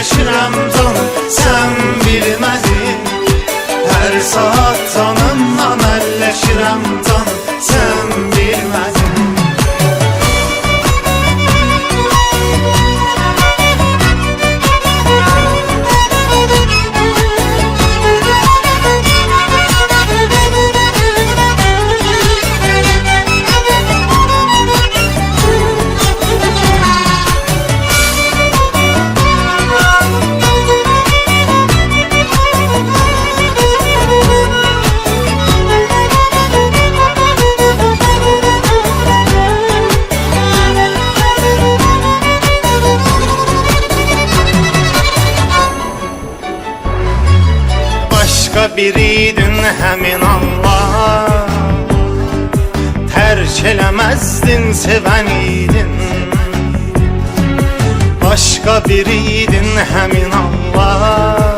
fikirləşirəm canım, sən bilmədin. Hər saat canımdan əlləşirəm canım, sən bilmədin. Başka biriydin həmin Allah, tərk eləməzdin, sevən idin. Başka biriydin həmin Allah,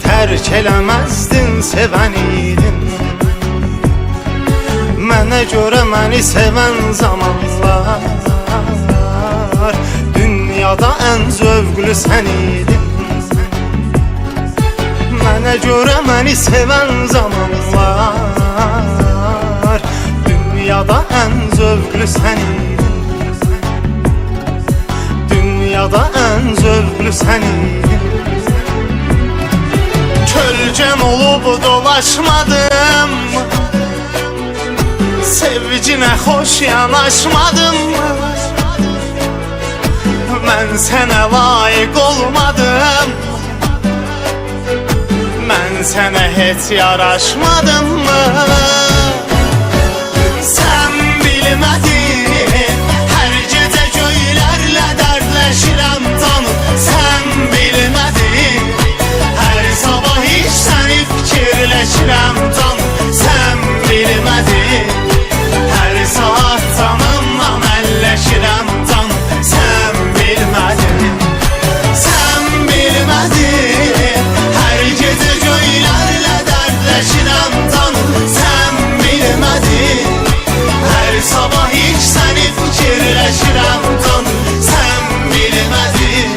tərk eləməzdin, sevən idin. Mənə görə məni sevən zamanlar, dünyada ən zövqlü sən idin. Mənə görə məni sevən zamanlar, dünyada ən zövqlü sən idin. Dünyada ən zövqlü sən idin. Kölgəm olub dolaşmadım, sevginə xoş yanaşmadım. Mən sənə layiq olmadım, mən sənə heç yaraşmadım mı? Sən bilmədin, hər gecə göylərlə dərdləşirəm canım, sən bilmədin. Hər sabah hiç səni fikirləşirəm canım, sən bilmədin. Hər saat canımdan əlləşirəm canım, sən bilmədin. Sən bilmədin, hər gecə göylərlə dərdləşirəm canım, sən bilmədin. Hər sabah hiç səni fikirləşirəm canım, sən bilmədin.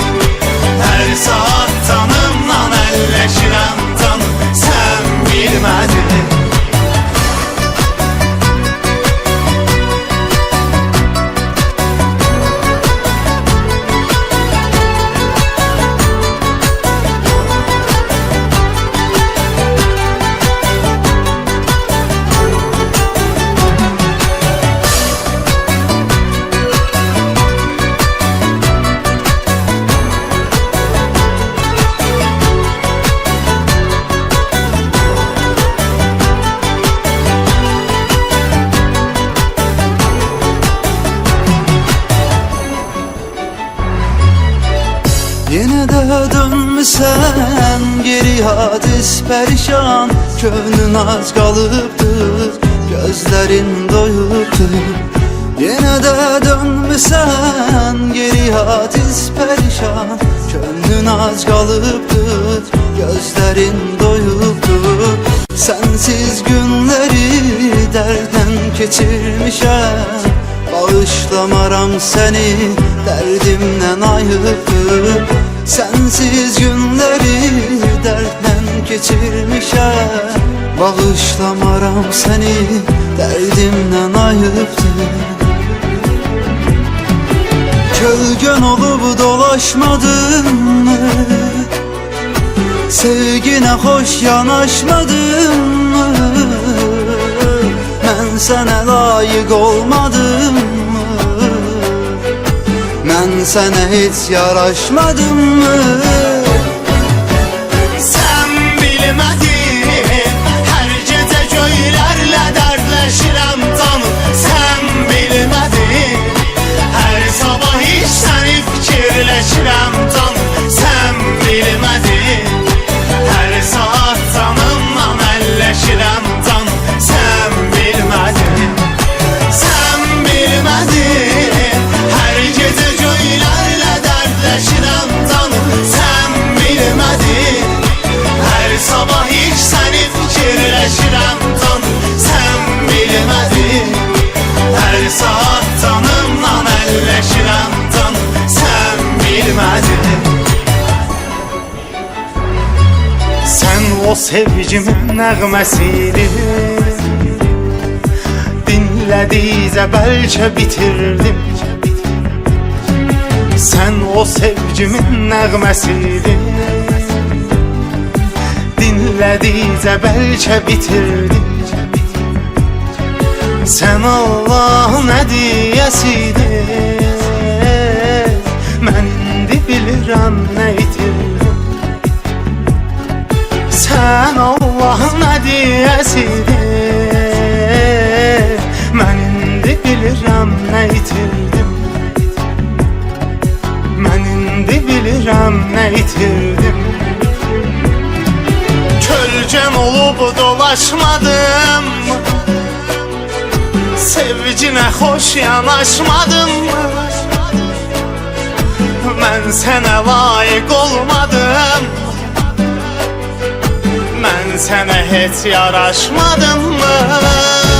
Hər saat canımdan əlləşirəm canım, sən bilmədin. Yenə də dönmüsən geri hadis pərişan, könlün az qalıbdır, gözlərin doyubdur. Yenə də dönmüsən geri hadis pərişan, könlün az qalıbdır, gözlərin doyubdur. Sensiz günləri dərddən keçirmişəm, bağışlamaram səni, dərdimdən ayıbdır. Sensiz günləri dərddən keçirmişəm, bağışlamaram səni, dərdimdən ayıbdır. Kölgən olub dolaşmadın mı? Sevginə xoş yanaşmadın mı? Mən sənə layiq olmadım mı? Mən sənə heç yaraşmadım mı? Sən bilmədin, hər gecə göylərlə dərdləşirəm canım, sən bilmədin. Hər sabah hiç səni fikirləşirəm canım, sən bilmədin. Hər saat canımdan əlləşirəm canım, sən bilmədin. Sən bilmədin, hər gecə göylərlə dərdləşirəm canım, sən bilmədin. Hər sabah hiç səni fikirləşirəm canım, sən o sevgimin nəğməsidir. Dinlədikcə bəlkə bitirdim. Sən o sevgimin nəğməsidir. Dinlədikcə bəlkə bitirdim. Sən Allahın hədiyəsidir. Mən indi bilirəm nə itirdim. Sən Allahın hədiyəsidir. Mən indi bilirəm nə itirdim. Mən indi bilirəm nə itirdim. Kölgən olub dolaşmadım. Sevginə xoş yanaşmadım. Mən sənə layiq olmadım. Mən sənə heç yaraşmadım mı?